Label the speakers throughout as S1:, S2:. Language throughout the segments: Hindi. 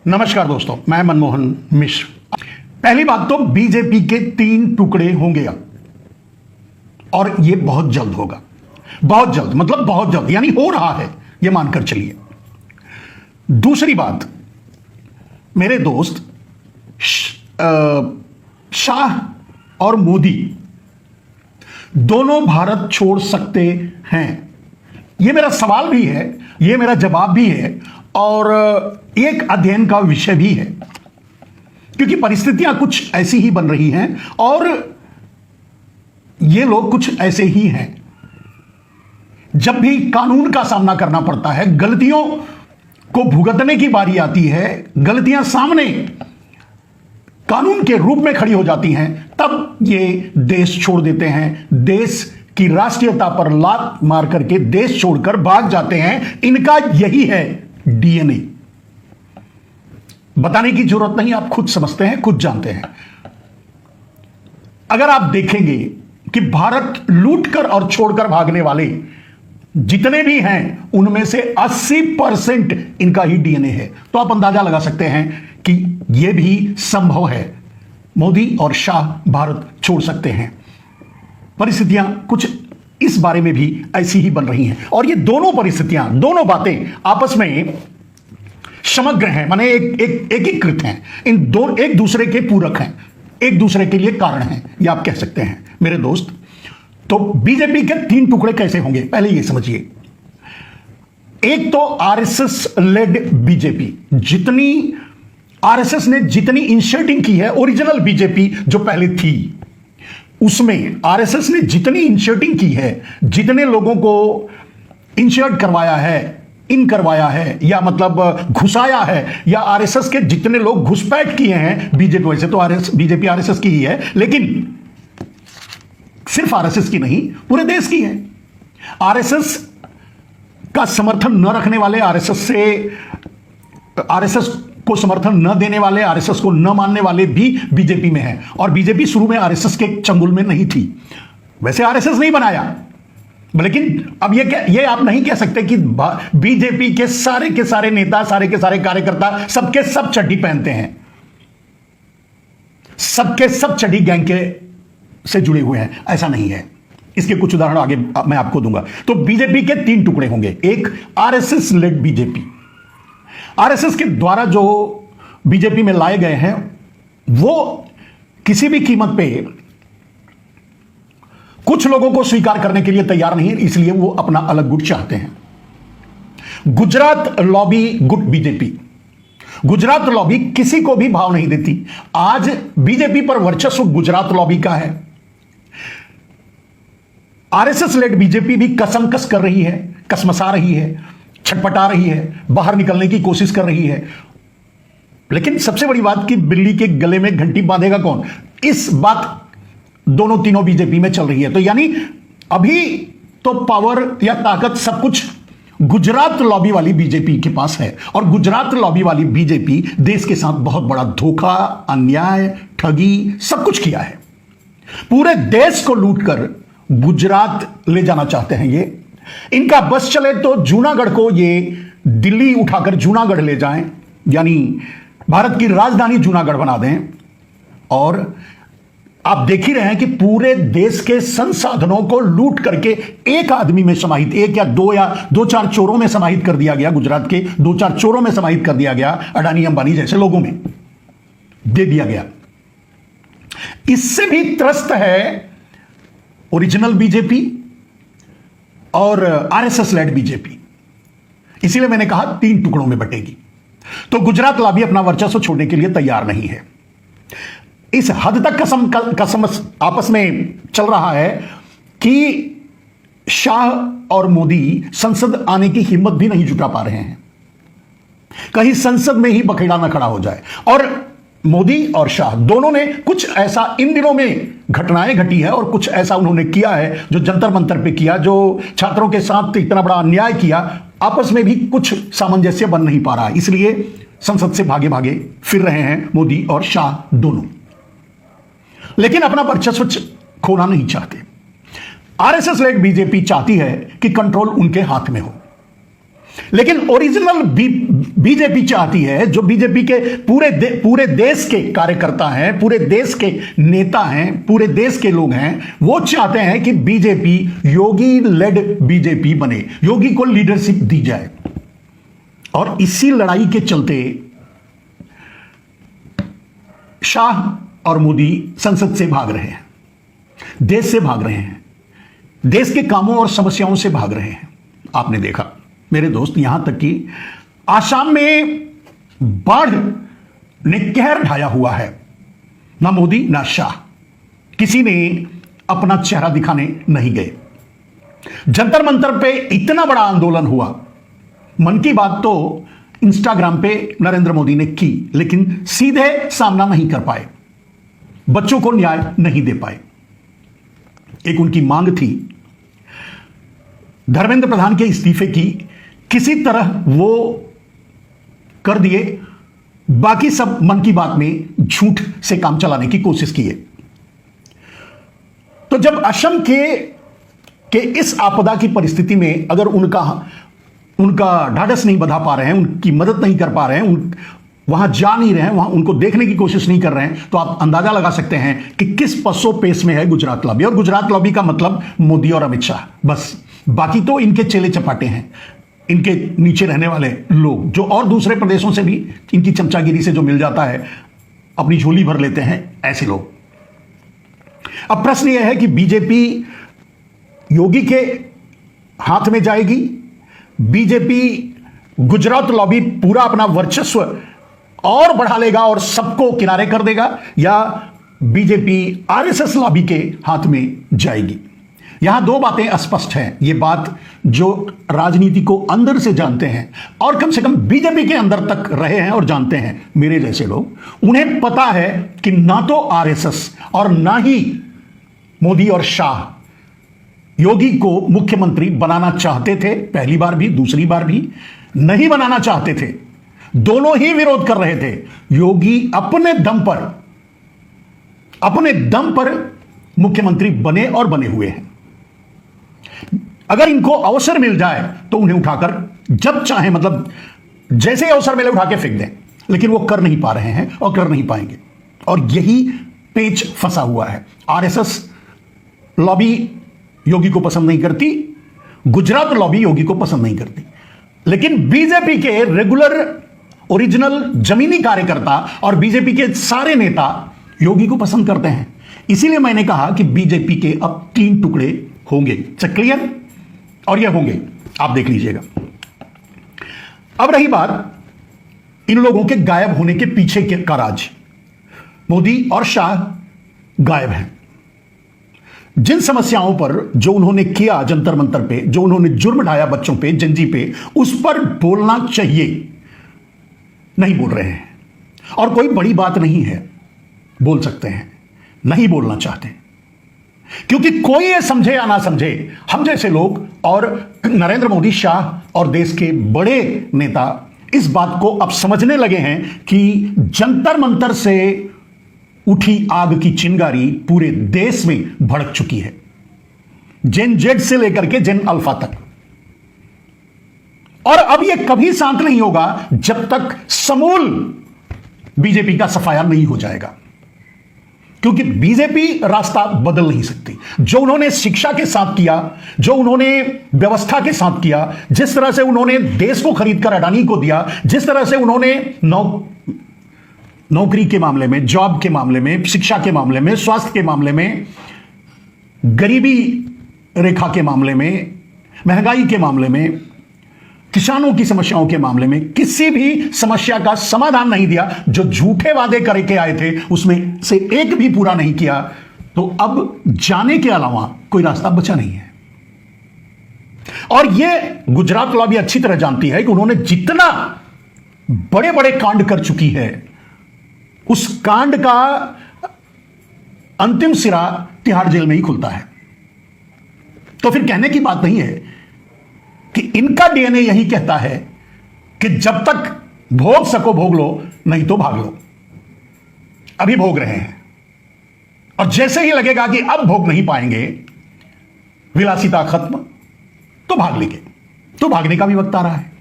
S1: नमस्कार दोस्तों, मैं मनमोहन मिश्र। पहली बात तो बीजेपी के 3 टुकड़े होंगे अब, और यह बहुत जल्द होगा। बहुत जल्द मतलब बहुत जल्द, यानी हो रहा है, यह मानकर चलिए। दूसरी बात, मेरे दोस्त शाह और मोदी दोनों भारत छोड़ सकते हैं। यह मेरा सवाल भी है, यह मेरा जवाब भी है, और एक अध्ययन का विषय भी है, क्योंकि परिस्थितियां कुछ ऐसी ही बन रही हैं और ये लोग कुछ ऐसे ही हैं। जब भी कानून का सामना करना पड़ता है, गलतियों को भुगतने की बारी आती है, गलतियां सामने कानून के रूप में खड़ी हो जाती हैं, तब ये देश छोड़ देते हैं। देश की राष्ट्रीयता पर लात मार करके देश छोड़कर भाग जाते हैं। इनका यही है डीएनए। बताने की जरूरत नहीं, आप खुद समझते हैं, खुद जानते हैं। अगर आप देखेंगे कि भारत लूटकर और छोड़कर भागने वाले जितने भी हैं, उनमें से 80% इनका ही डीएनए है, तो आप अंदाजा लगा सकते हैं कि यह भी संभव है। मोदी और शाह भारत छोड़ सकते हैं। परिस्थितियां कुछ इस बारे में भी ऐसी ही बन रही हैं, और ये दोनों परिस्थितियां, दोनों बातें आपस में समग्र हैं, माने एकीकृत हैं। एक दूसरे के पूरक हैं, एक दूसरे के लिए कारण हैं, ये आप कह सकते हैं मेरे दोस्त। तो बीजेपी के 3 टुकड़े कैसे होंगे, पहले ये समझिए। एक तो आरएसएस लेड बीजेपी। जितनी आरएसएस ने जितनी इंसर्टिंग की है, ओरिजिनल बीजेपी जो पहले थी, उसमें आरएसएस ने जितनी इंसर्टिंग की है, जितने लोगों को इंसर्ट करवाया है, इन करवाया है, या मतलब घुसाया है, या आरएसएस के जितने लोग घुसपैठ किए हैं बीजेपी, वैसे तो बीजेपी आरएसएस की ही है, लेकिन सिर्फ आरएसएस की नहीं, पूरे देश की है। आरएसएस का समर्थन न रखने वाले, आरएसएस को समर्थन न देने वाले, आरएसएस को न मानने वाले भी बीजेपी में हैं। और बीजेपी शुरू में आरएसएस के चंगुल में नहीं थी, वैसे आरएसएस नहीं बनाया, लेकिन अब ये आप नहीं कह सकते कि बीजेपी के सारे नेता, सारे के सारे कार्यकर्ता सबके सब चड्डी पहनते हैं, सबके सब चड्डी गैंग के से जुड़े हुए हैं, ऐसा नहीं है। इसके कुछ उदाहरण आगे मैं आपको दूंगा। तो बीजेपी के 3 टुकड़े होंगे। एक आरएसएस लेड बीजेपी। आरएसएस के द्वारा जो बीजेपी में लाए गए हैं, वो किसी भी कीमत पे कुछ लोगों को स्वीकार करने के लिए तैयार नहीं है, इसलिए वो अपना अलग गुट चाहते हैं। गुजरात लॉबी गुट बीजेपी। गुजरात लॉबी किसी को भी भाव नहीं देती। आज बीजेपी पर वर्चस्व गुजरात लॉबी का है। आरएसएस लेड बीजेपी भी कसमकस कर रही है, कसमसा रही है, छटपटा रही है, बाहर निकलने की कोशिश कर रही है। लेकिन सबसे बड़ी बात कि बिल्ली के गले में घंटी बांधेगा कौन, इस बात दोनों तीनों बीजेपी में चल रही है। तो यानी अभी तो पावर या ताकत सब कुछ गुजरात लॉबी वाली बीजेपी के पास है, और गुजरात लॉबी वाली बीजेपी देश के साथ बहुत बड़ा धोखा, अन्याय, ठगी, सब कुछ किया है। पूरे देश को लूटकर गुजरात ले जाना चाहते हैं ये। इनका बस चले तो जूनागढ़ को ये दिल्ली उठाकर जूनागढ़ ले जाएं, यानी भारत की राजधानी जूनागढ़ बना दें। और आप देख ही रहे हैं कि पूरे देश के संसाधनों को लूट करके एक आदमी में समाहित, एक या दो चार चोरों में समाहित कर दिया गया। गुजरात के 2-4 चोरों में समाहित कर दिया गया, अडानी अंबानी जैसे लोगों में दे दिया गया। इससे भी त्रस्त है ओरिजिनल बीजेपी और आरएसएस लेड बीजेपी। इसीलिए मैंने कहा 3 टुकड़ों में बटेगी। तो गुजरात लॉबी अपना वर्चस्व छोड़ने के लिए तैयार नहीं है। इस हद तक कसम आपस में चल रहा है कि शाह और मोदी संसद आने की हिम्मत भी नहीं जुटा पा रहे हैं। कहीं संसद में ही बखेड़ा ना खड़ा हो जाए। और मोदी और शाह दोनों ने कुछ ऐसा इन दिनों में घटनाएं घटी है, और कुछ ऐसा उन्होंने किया है जो जंतर मंतर पे किया, जो छात्रों के साथ इतना बड़ा अन्याय किया, आपस में भी कुछ सामंजस्य बन नहीं पा रहा है। इसलिए संसद से भागे भागे फिर रहे हैं मोदी और शाह दोनों, लेकिन अपना वर्चस्व खोना नहीं चाहते। आरएसएस लेड बीजेपी चाहती है कि कंट्रोल उनके हाथ में हो। लेकिन ओरिजिनल बीजेपी चाहती है, जो बीजेपी के पूरे देश के कार्यकर्ता हैं, पूरे देश के नेता हैं, पूरे देश के लोग हैं, वो चाहते हैं कि बीजेपी योगी लेड बीजेपी बने, योगी को लीडरशिप दी जाए। और इसी लड़ाई के चलते शाह और मोदी संसद से भाग रहे हैं, देश से भाग रहे हैं, देश के कामों और समस्याओं से भाग रहे हैं। आपने देखा मेरे दोस्त, यहां तक कि आसाम में बाढ़ ने कहर ढाया हुआ है। ना मोदी ना शाह किसी ने अपना चेहरा दिखाने नहीं गए। जंतर मंतर पे इतना बड़ा आंदोलन हुआ। मन की बात तो इंस्टाग्राम पे नरेंद्र मोदी ने की, लेकिन सीधे सामना नहीं कर पाए, बच्चों को न्याय नहीं दे पाए। एक उनकी मांग थी धर्मेंद्र प्रधान के इस्तीफे की, किसी तरह वो कर दिए, बाकी सब मन की बात में झूठ से काम चलाने की कोशिश किए। तो जब असम के इस आपदा की परिस्थिति में अगर उनका ढाढ़स नहीं बंधा पा रहे हैं, उनकी मदद नहीं कर पा रहे हैं, वहां जा नहीं रहे हैं, वहां उनको देखने की कोशिश नहीं कर रहे हैं, तो आप अंदाजा लगा सकते हैं कि किस पसो पेश में है गुजरात लॉबी। और गुजरात लॉबी का मतलब मोदी और अमित शाह, बस। बाकी तो इनके चेले चपाटे हैं, इनके नीचे रहने वाले लोग, जो और दूसरे प्रदेशों से भी इनकी चमचागिरी से जो मिल जाता है अपनी झोली भर लेते हैं, ऐसे लोग। अब प्रश्न यह है कि बीजेपी योगी के हाथ में जाएगी, बीजेपी गुजरात लॉबी पूरा अपना वर्चस्व और बढ़ा लेगा और सबको किनारे कर देगा, या बीजेपी आरएसएस लॉबी के हाथ में जाएगी। यहां दो बातें स्पष्ट हैं। ये बात जो राजनीति को अंदर से जानते हैं और कम से कम बीजेपी के अंदर तक रहे हैं और जानते हैं, मेरे जैसे लोग, उन्हें पता है कि ना तो आरएसएस और ना ही मोदी और शाह योगी को मुख्यमंत्री बनाना चाहते थे। पहली बार भी, दूसरी बार भी नहीं बनाना चाहते थे, दोनों ही विरोध कर रहे थे। योगी अपने दम पर मुख्यमंत्री बने और बने हुए हैं। अगर इनको अवसर मिल जाए तो उन्हें उठाकर जब चाहे, मतलब जैसे ही अवसर मिले उठा के फेंक दें, लेकिन वो कर नहीं पा रहे हैं और कर नहीं पाएंगे। और यही पेच फंसा हुआ है। आरएसएस लॉबी योगी को पसंद नहीं करती, गुजरात लॉबी योगी को पसंद नहीं करती, लेकिन बीजेपी के रेगुलर ओरिजिनल जमीनी कार्यकर्ता और बीजेपी के सारे नेता योगी को पसंद करते हैं। इसीलिए मैंने कहा कि बीजेपी के अब 3 टुकड़े होंगे। क्लियर? और ये होंगे, आप देख लीजिएगा। अब रही बात इन लोगों के गायब होने के पीछे का राज। मोदी और शाह गायब हैं। जिन समस्याओं पर जो उन्होंने किया जंतर मंतर पे, जो उन्होंने जुर्म ढाया बच्चों पे, जंजी पे, उस पर बोलना चाहिए, नहीं बोल रहे हैं। और कोई बड़ी बात नहीं है, बोल सकते हैं, नहीं बोलना चाहते, क्योंकि कोई ये समझे या ना समझे, हम जैसे लोग और नरेंद्र मोदी, शाह और देश के बड़े नेता इस बात को अब समझने लगे हैं कि जंतर मंतर से उठी आग की चिंगारी पूरे देश में भड़क चुकी है, जेन जेड से लेकर के जेन अल्फा तक। और अब यह कभी शांत नहीं होगा जब तक समूल बीजेपी का सफाया नहीं हो जाएगा, क्योंकि बीजेपी रास्ता बदल नहीं सकती। जो उन्होंने शिक्षा के साथ किया, जो उन्होंने व्यवस्था के साथ किया, जिस तरह से उन्होंने देश को खरीदकर अडानी को दिया, जिस तरह से उन्होंने नौकरी के मामले में, जॉब के मामले में, शिक्षा के मामले में, स्वास्थ्य के मामले में, गरीबी रेखा के मामले में, महंगाई के मामले में, किसानों की समस्याओं के मामले में किसी भी समस्या का समाधान नहीं दिया। जो झूठे वादे करके आए थे उसमें से एक भी पूरा नहीं किया। तो अब जाने के अलावा कोई रास्ता बचा नहीं है। और यह गुजरात लॉबी अच्छी तरह जानती है कि उन्होंने जितना बड़े बड़े कांड कर चुकी है, उस कांड का अंतिम सिरा तिहाड़ जेल में ही खुलता है। तो फिर कहने की बात नहीं है कि इनका डीएनए यही कहता है कि जब तक भोग सको भोग लो, नहीं तो भाग लो। अभी भोग रहे हैं और जैसे ही लगेगा कि अब भोग नहीं पाएंगे, विलासिता खत्म, तो भाग लेंगे। तो भागने का भी वक्त आ रहा है।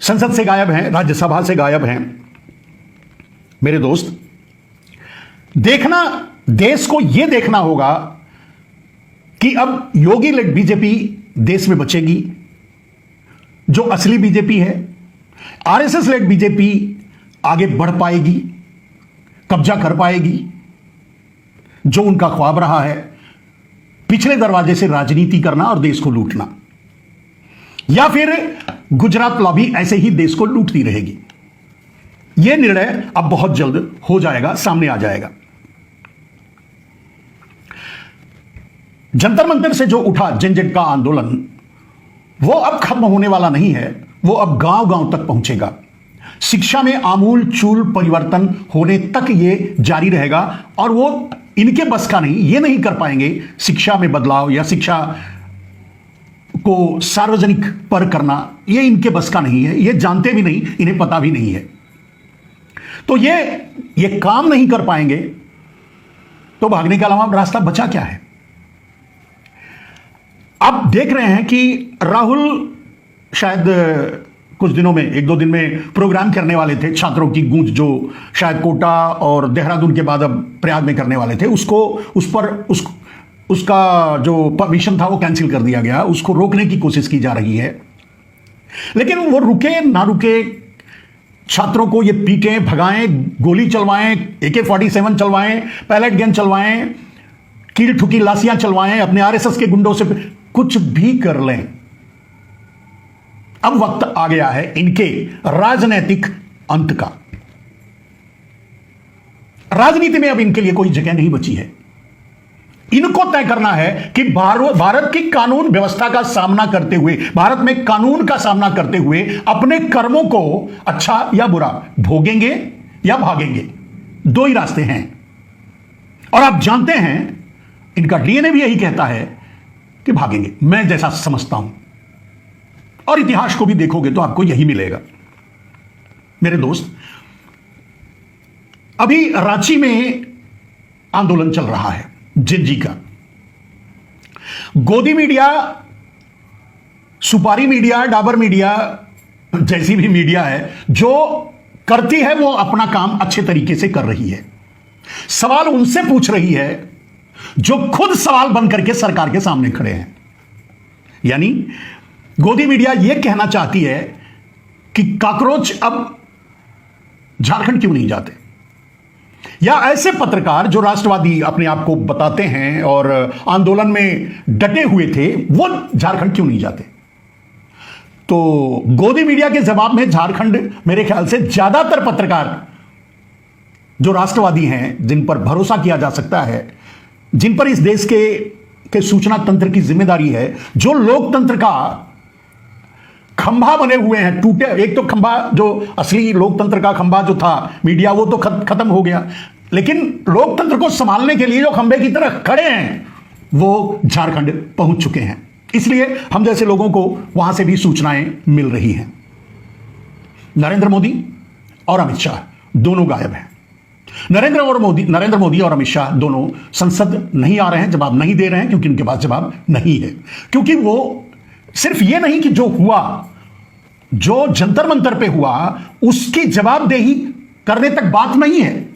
S1: संसद से गायब हैं, राज्यसभा से गायब हैं। मेरे दोस्त, देखना, देश को यह देखना होगा कि अब योगी लेड बीजेपी देश में बचेगी, जो असली बीजेपी है। आरएसएस लेड बीजेपी आगे बढ़ पाएगी, कब्जा कर पाएगी, जो उनका ख्वाब रहा है, पिछले दरवाजे से राजनीति करना और देश को लूटना, या फिर गुजरात लॉबी ऐसे ही देश को लूटती रहेगी। यह निर्णय अब बहुत जल्द हो जाएगा, सामने आ जाएगा। जंतर मंतर से जो उठा जनजन का आंदोलन, वो अब खत्म होने वाला नहीं है, वो अब गांव गांव तक पहुंचेगा। शिक्षा में आमूल चूल परिवर्तन होने तक ये जारी रहेगा, और वो इनके बस का नहीं, ये नहीं कर पाएंगे शिक्षा में बदलाव या शिक्षा को सार्वजनिक पर करना, ये इनके बस का नहीं है, ये जानते भी नहीं, इन्हें पता भी नहीं है। तो ये काम नहीं कर पाएंगे, तो भागने के अलावा रास्ता बचा क्या है? आप देख रहे हैं कि राहुल शायद कुछ दिनों में, एक दो दिन में प्रोग्राम करने वाले थे, छात्रों की गूंज जो शायद कोटा और देहरादून के बाद अब प्रयाग में करने वाले थे, उसका जो परमिशन था वो कैंसिल कर दिया गया, उसको रोकने की कोशिश की जा रही है। लेकिन वो रुके ना रुके, छात्रों को ये पीटें, भगाएं, गोली चलवाएं, AK-47 चलवाएं, पैलेट गन चलवाएं, कील ठुकी लाशियां चलवाएं, अपने आरएसएस के गुंडों से कुछ भी कर लें, अब वक्त आ गया है इनके राजनीतिक अंत का। राजनीति में अब इनके लिए कोई जगह नहीं बची है। इनको तय करना है कि भारत की कानून व्यवस्था का सामना करते हुए, भारत में कानून का सामना करते हुए अपने कर्मों को अच्छा या बुरा भोगेंगे या भागेंगे। दो ही रास्ते हैं, और आप जानते हैं इनका डीएनए भी यही कहता है कि भागेंगे, मैं जैसा समझता हूं, और इतिहास को भी देखोगे तो आपको यही मिलेगा। मेरे दोस्त, अभी रांची में आंदोलन चल रहा है जिंजी का। गोदी मीडिया, सुपारी मीडिया, डाबर मीडिया जैसी भी मीडिया है जो करती है, वो अपना काम अच्छे तरीके से कर रही है। सवाल उनसे पूछ रही है जो खुद सवाल बन करके सरकार के सामने खड़े हैं। यानी गोदी मीडिया यह कहना चाहती है कि कॉकरोच अब झारखंड क्यों नहीं जाते, या ऐसे पत्रकार जो राष्ट्रवादी अपने आप को बताते हैं और आंदोलन में डटे हुए थे, वो झारखंड क्यों नहीं जाते। तो गोदी मीडिया के जवाब में झारखंड, मेरे ख्याल से ज्यादातर पत्रकार जो राष्ट्रवादी हैं, जिन पर भरोसा किया जा सकता है, जिन पर इस देश के सूचना तंत्र की जिम्मेदारी है, जो लोकतंत्र का खंभा बने हुए हैं, टूटे। एक तो खंभा, जो असली लोकतंत्र का खंभा जो था मीडिया, वो तो खत्म हो गया, लेकिन लोकतंत्र को संभालने के लिए जो खंभे की तरह खड़े हैं, वो झारखंड पहुंच चुके हैं। इसलिए हम जैसे लोगों को वहां से भी सूचनाएं मिल रही हैं। नरेंद्र मोदी और अमित शाह दोनों गायब हैं। नरेंद्र मोदी और अमित शाह दोनों संसद नहीं आ रहे हैं, जवाब नहीं दे रहे हैं, क्योंकि उनके पास जवाब नहीं है। क्योंकि वो सिर्फ ये नहीं कि जो हुआ, जो जंतर मंतर पे हुआ, उसकी जवाबदेही करने तक बात नहीं है।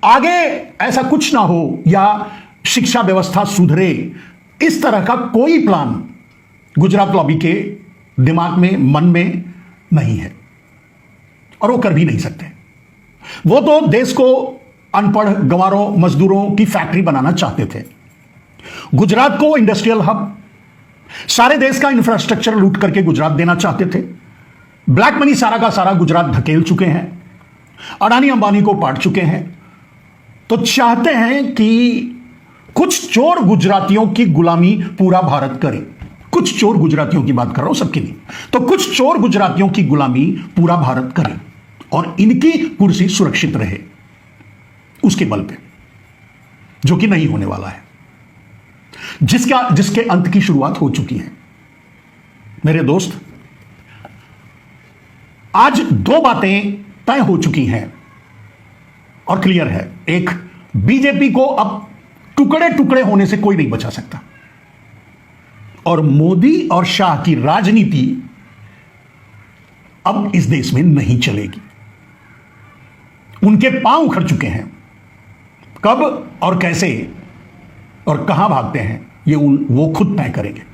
S1: आगे ऐसा कुछ ना हो, या शिक्षा व्यवस्था सुधरे, इस तरह का कोई प्लान गुजरात लॉबी के दिमाग में, मन में नहीं है, और वो कर भी नहीं सकते। वो तो देश को अनपढ़ गंवारों, मजदूरों की फैक्ट्री बनाना चाहते थे। गुजरात को इंडस्ट्रियल हब, सारे देश का इंफ्रास्ट्रक्चर लूट करके गुजरात देना चाहते थे। ब्लैक मनी सारा का सारा गुजरात धकेल चुके हैं, अडानी अंबानी को पाट चुके हैं। तो चाहते हैं कि कुछ चोर गुजरातियों की गुलामी पूरा भारत करे। कुछ चोर गुजरातियों की बात कर रहा हूं, सबकी नहीं। तो कुछ चोर गुजरातियों की गुलामी पूरा भारत करे और इनकी कुर्सी सुरक्षित रहे, उसके बल पे, जो कि नहीं होने वाला है, जिसके अंत की शुरुआत हो चुकी है। मेरे दोस्त, आज दो बातें तय हो चुकी हैं और क्लियर है। एक, बीजेपी को अब टुकड़े टुकड़े होने से कोई नहीं बचा सकता, और मोदी और शाह की राजनीति अब इस देश में नहीं चलेगी। उनके पांव उखड़ चुके हैं। कब और कैसे और कहां भागते हैं, ये वो खुद तय करेंगे।